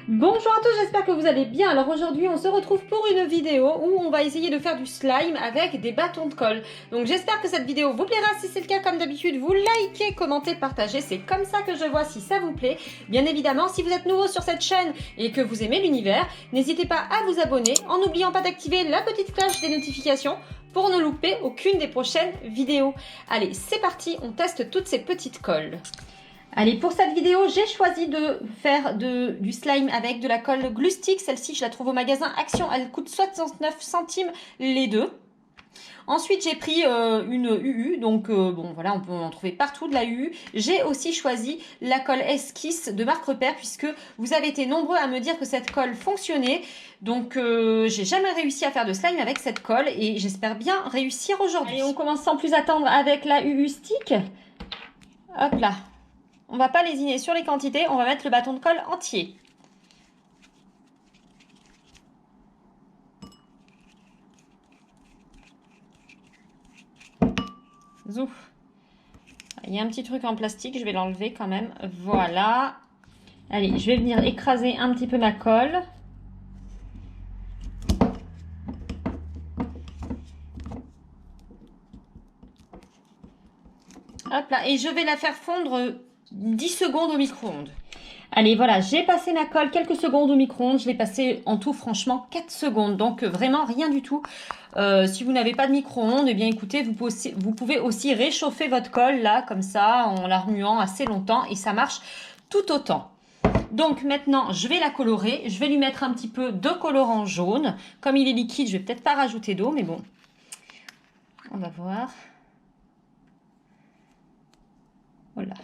Bonjour à tous, j'espère que vous allez bien. Alors aujourd'hui on se retrouve pour une vidéo où on va essayer de faire du slime avec des bâtons de colle. Donc j'espère que cette vidéo vous plaira. Si c'est le cas, comme d'habitude, vous likez, commentez, partagez. C'est comme ça que je vois si ça vous plaît. Bien évidemment, si vous êtes nouveau sur cette chaîne et que vous aimez l'univers, n'hésitez pas à vous abonner en n'oubliant pas d'activer la petite cloche des notifications pour ne louper aucune des prochaines vidéos. Allez, c'est parti, on teste toutes ces petites colles. Allez, pour cette vidéo, j'ai choisi de faire du slime avec de la colle Glue Stick. Celle-ci, je la trouve au magasin Action. Elle coûte 69 centimes les deux. Ensuite, j'ai pris une UU. Donc, bon, voilà, on peut en trouver partout de la UU. J'ai aussi choisi la colle Esquisse de Marque Repère puisque vous avez été nombreux à me dire que cette colle fonctionnait. Donc, j'ai jamais réussi à faire de slime avec cette colle et j'espère bien réussir aujourd'hui. Allez, on commence sans plus attendre avec la UU Stick. Hop là. On va pas lésiner sur les quantités, on va mettre le bâton de colle entier. Zou. Il y a un petit truc en plastique, je vais l'enlever quand même. Voilà. Allez, je vais venir écraser un petit peu ma colle. Hop là, et je vais la faire fondre 10 secondes au micro-ondes. Allez, voilà, j'ai passé ma colle quelques secondes au micro-ondes. Je l'ai passé en tout, franchement, 4 secondes. Donc, vraiment rien du tout. Si vous n'avez pas de micro-ondes, eh bien, écoutez, vous pouvez aussi réchauffer votre colle, là, comme ça, en la remuant assez longtemps. Et ça marche tout autant. Donc, maintenant, je vais la colorer. Je vais lui mettre un petit peu de colorant jaune. Comme il est liquide, je vais peut-être pas rajouter d'eau, mais bon. On va voir. Voilà.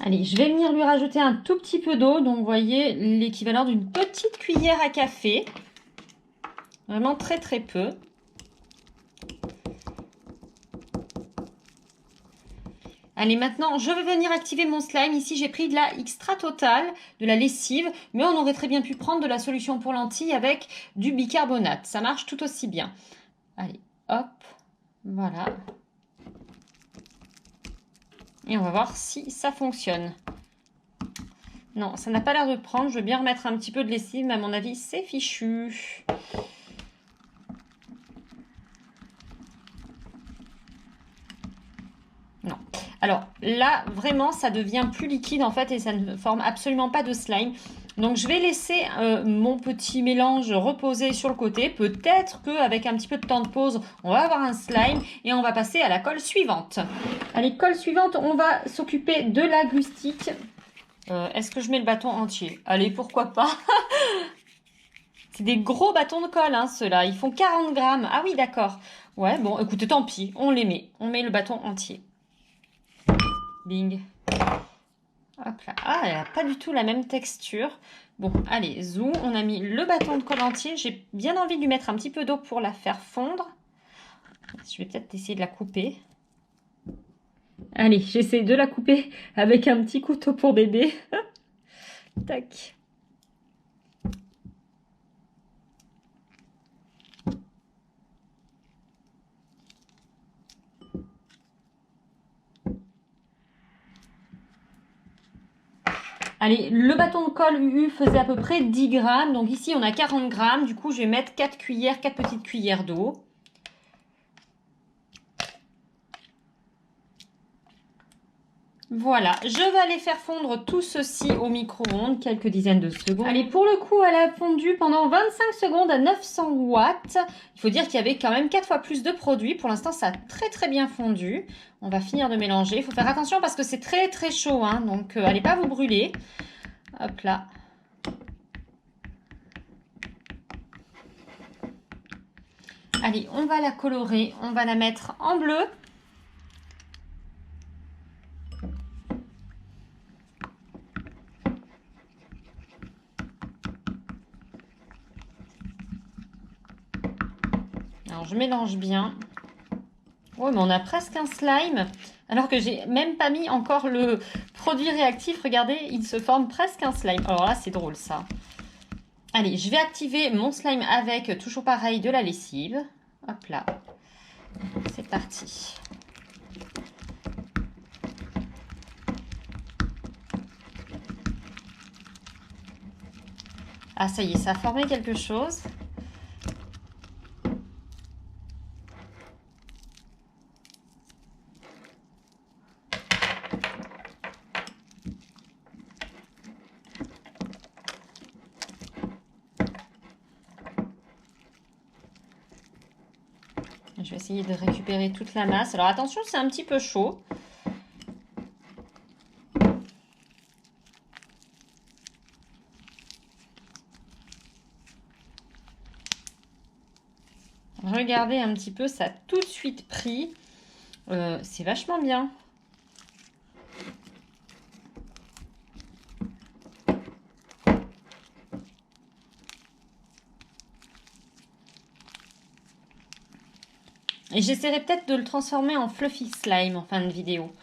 Allez, je vais venir lui rajouter un tout petit peu d'eau. Donc, vous voyez, l'équivalent d'une petite cuillère à café. Vraiment très très peu. Allez, maintenant, je vais venir activer mon slime. Ici, j'ai pris de la Extra Total, de la lessive, mais on aurait très bien pu prendre de la solution pour lentilles avec du bicarbonate. Ça marche tout aussi bien. Allez, hop, voilà. Et on va voir si ça fonctionne. Non, ça n'a pas l'air de prendre. Je vais bien remettre un petit peu de lessive, mais à mon avis, c'est fichu. Non. Alors là, vraiment, ça devient plus liquide en fait et ça ne forme absolument pas de slime. Donc je vais laisser mon petit mélange reposer sur le côté. Peut-être qu'avec un petit peu de temps de pause, on va avoir un slime et on va passer à la colle suivante. Allez, colle suivante, on va s'occuper de la glue stick. Est-ce que je mets le bâton entier? Allez, pourquoi pas. C'est des gros bâtons de colle, hein, ceux-là. Ils font 40 grammes. Ah oui, d'accord. Ouais, bon, écoutez, tant pis. On les met. On met le bâton entier. Bing. Hop là. Ah, elle n'a pas du tout la même texture. Bon, allez, zou. On a mis le bâton de colle entier. J'ai bien envie de lui mettre un petit peu d'eau pour la faire fondre. Je vais peut-être essayer de la couper. Allez, j'essaie de la couper avec un petit couteau pour bébé. Tac. Allez, le bâton de colle UU faisait à peu près 10 grammes. Donc ici, on a 40 grammes. Du coup, je vais mettre 4 cuillères, 4 petites cuillères d'eau. Voilà, je vais aller faire fondre tout ceci au micro-ondes, quelques dizaines de secondes. Allez, pour le coup, elle a fondu pendant 25 secondes à 900 watts. Il faut dire qu'il y avait quand même 4 fois plus de produit. Pour l'instant, ça a très très bien fondu. On va finir de mélanger. Il faut faire attention parce que c'est très très chaud, hein, donc allez pas vous brûler. Hop là. Allez, on va la colorer. On va la mettre en bleu. Alors, je mélange bien. Oui, mais on a presque un slime. Alors que j'ai même pas mis encore le produit réactif, regardez, il se forme presque un slime. Alors là, c'est drôle ça. Allez, je vais activer mon slime avec, toujours pareil, de la lessive. Hop là. C'est parti. Ah, ça y est, ça a formé quelque chose. Je vais essayer de récupérer toute la masse. Alors attention, c'est un petit peu chaud. Regardez un petit peu, ça a tout de suite pris. C'est vachement bien. Et j'essaierai peut-être de le transformer en fluffy slime en fin de vidéo.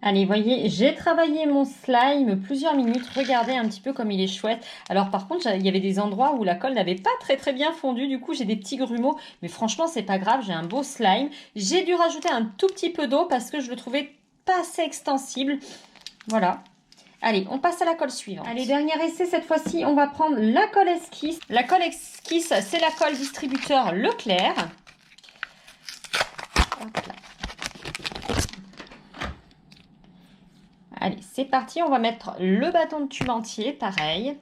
Allez, voyez, j'ai travaillé mon slime plusieurs minutes. Regardez un petit peu comme il est chouette. Alors par contre, il y avait des endroits où la colle n'avait pas très bien fondu. Du coup, j'ai des petits grumeaux. Mais franchement, c'est pas grave, j'ai un beau slime. J'ai dû rajouter un tout petit peu d'eau parce que je le trouvais pas assez extensible. Voilà. Allez, on passe à la colle suivante. Allez, dernier essai, cette fois-ci, on va prendre la colle esquisse. La colle esquisse, c'est la colle distributeur Leclerc. Hop là. Allez, c'est parti, on va mettre le bâton de tube entier, pareil.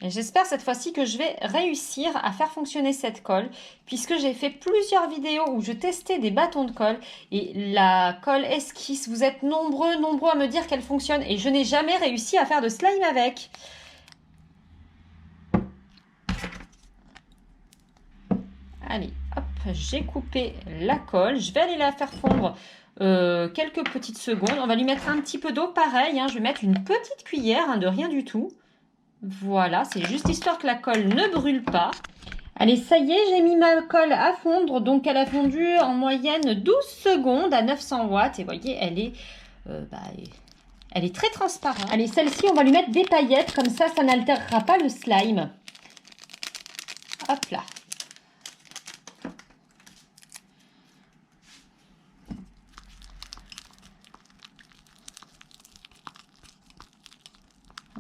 Et j'espère cette fois-ci que je vais réussir à faire fonctionner cette colle, puisque j'ai fait plusieurs vidéos où je testais des bâtons de colle. Et la colle esquisse, vous êtes nombreux à me dire qu'elle fonctionne, et je n'ai jamais réussi à faire de slime avec. Allez, hop, j'ai coupé la colle, je vais aller la faire fondre quelques petites secondes. On va lui mettre un petit peu d'eau, pareil, hein, je vais mettre une petite cuillère, hein, de rien du tout. Voilà, c'est juste histoire que la colle ne brûle pas. Allez, ça y est, j'ai mis ma colle à fondre, donc elle a fondu en moyenne 12 secondes à 900 watts. Et vous voyez, elle est très transparente. Allez, celle-ci, on va lui mettre des paillettes, comme ça n'altérera pas le slime. Hop là.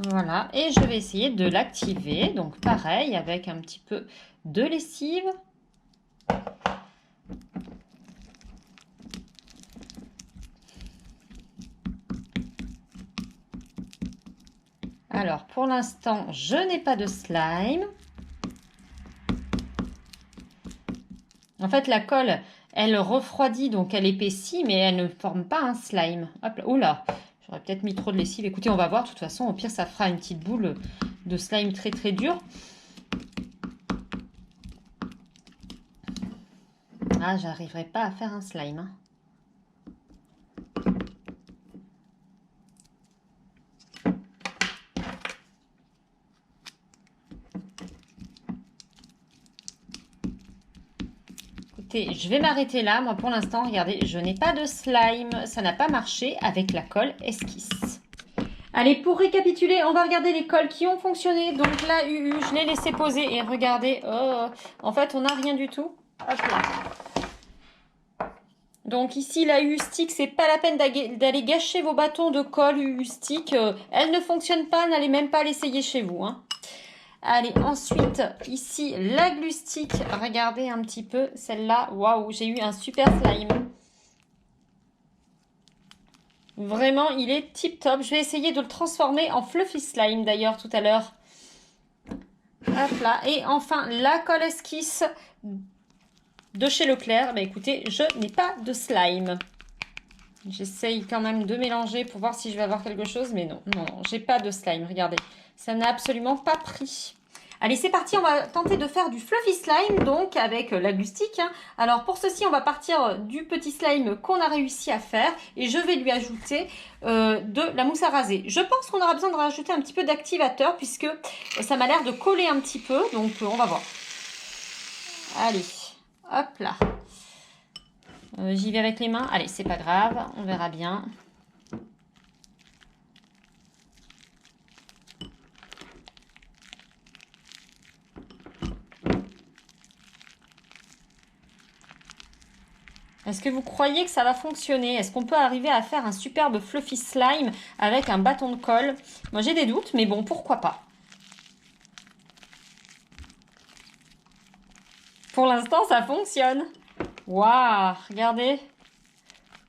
Voilà, et je vais essayer de l'activer. Donc pareil, avec un petit peu de lessive. Alors pour l'instant, je n'ai pas de slime. En fait, la colle, elle refroidit, donc elle épaissit, mais elle ne forme pas un slime. Hop là, oula! J'aurais peut-être mis trop de lessive. Écoutez, on va voir. De toute façon, au pire, ça fera une petite boule de slime très dure. Ah, j'arriverai pas à faire un slime. Hein. Écoutez, je vais m'arrêter là. Moi, pour l'instant, regardez, je n'ai pas de slime. Ça n'a pas marché avec la colle esquisse. Allez, pour récapituler, on va regarder les colles qui ont fonctionné. Donc la UU, je l'ai laissé poser et regardez, oh, en fait, on n'a rien du tout. Hop là. Donc ici, la UU stick, c'est pas la peine d'aller gâcher vos bâtons de colle UU stick. Elle ne fonctionne pas, n'allez même pas l'essayer chez vous. Hein. Allez, ensuite, ici, la glue stick. Regardez un petit peu, celle-là, waouh, j'ai eu un super slime. Vraiment, il est tip top. Je vais essayer de le transformer en fluffy slime d'ailleurs tout à l'heure. Hop là. Et enfin, la colle esquisse de chez Leclerc. Bah écoutez, je n'ai pas de slime. J'essaye quand même de mélanger pour voir si je vais avoir quelque chose. Mais non, j'ai pas de slime. Regardez, ça n'a absolument pas pris. Allez, c'est parti, on va tenter de faire du fluffy slime, donc avec la glue stick. Hein. Alors pour ceci, on va partir du petit slime qu'on a réussi à faire et je vais lui ajouter de la mousse à raser. Je pense qu'on aura besoin de rajouter un petit peu d'activateur puisque ça m'a l'air de coller un petit peu, donc on va voir. Allez, hop là. J'y vais avec les mains. Allez, c'est pas grave, on verra bien. Est-ce que vous croyez que ça va fonctionner? Est-ce qu'on peut arriver à faire un superbe fluffy slime avec un bâton de colle? Moi j'ai des doutes, mais bon, pourquoi pas? Pour l'instant, ça fonctionne. Waouh, regardez.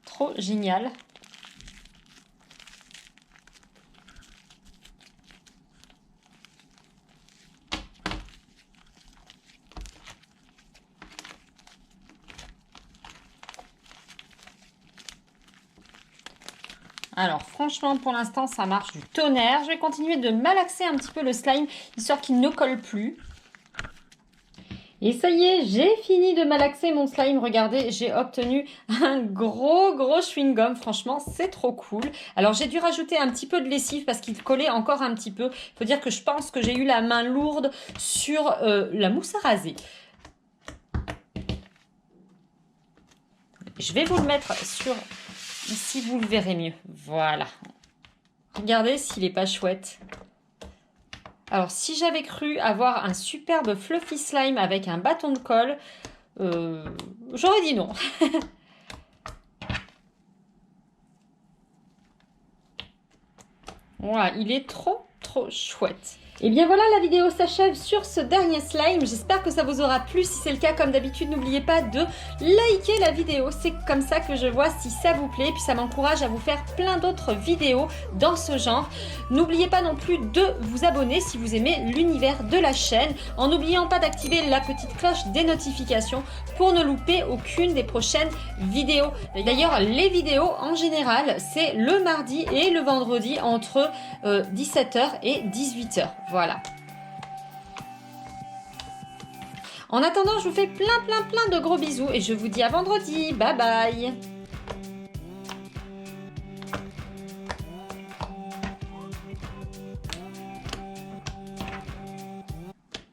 Trop génial. Alors franchement pour l'instant ça marche du tonnerre. Je vais continuer de malaxer un petit peu le slime histoire qu'il ne colle plus. Et ça y est, j'ai fini de malaxer mon slime. Regardez, j'ai obtenu un gros chewing-gum. Franchement, c'est trop cool. Alors j'ai dû rajouter un petit peu de lessive parce qu'il collait encore un petit peu. Il faut dire que je pense que j'ai eu la main lourde sur la mousse à raser. Je vais vous le mettre sur... Ici, vous le verrez mieux. Voilà. Regardez s'il n'est pas chouette. Alors, si j'avais cru avoir un superbe fluffy slime avec un bâton de colle, j'aurais dit non. Voilà, il est trop chouette. Et bien voilà, la vidéo s'achève sur ce dernier slime. J'espère que ça vous aura plu. Si c'est le cas, comme d'habitude, n'oubliez pas de liker la vidéo. C'est comme ça que je vois si ça vous plaît. Et puis ça m'encourage à vous faire plein d'autres vidéos dans ce genre. N'oubliez pas non plus de vous abonner si vous aimez l'univers de la chaîne. En n'oubliant pas d'activer la petite cloche des notifications pour ne louper aucune des prochaines vidéos. D'ailleurs, les vidéos en général, c'est le mardi et le vendredi entre 17h et 18h. Voilà. En attendant, je vous fais plein de gros bisous et je vous dis à vendredi. Bye bye.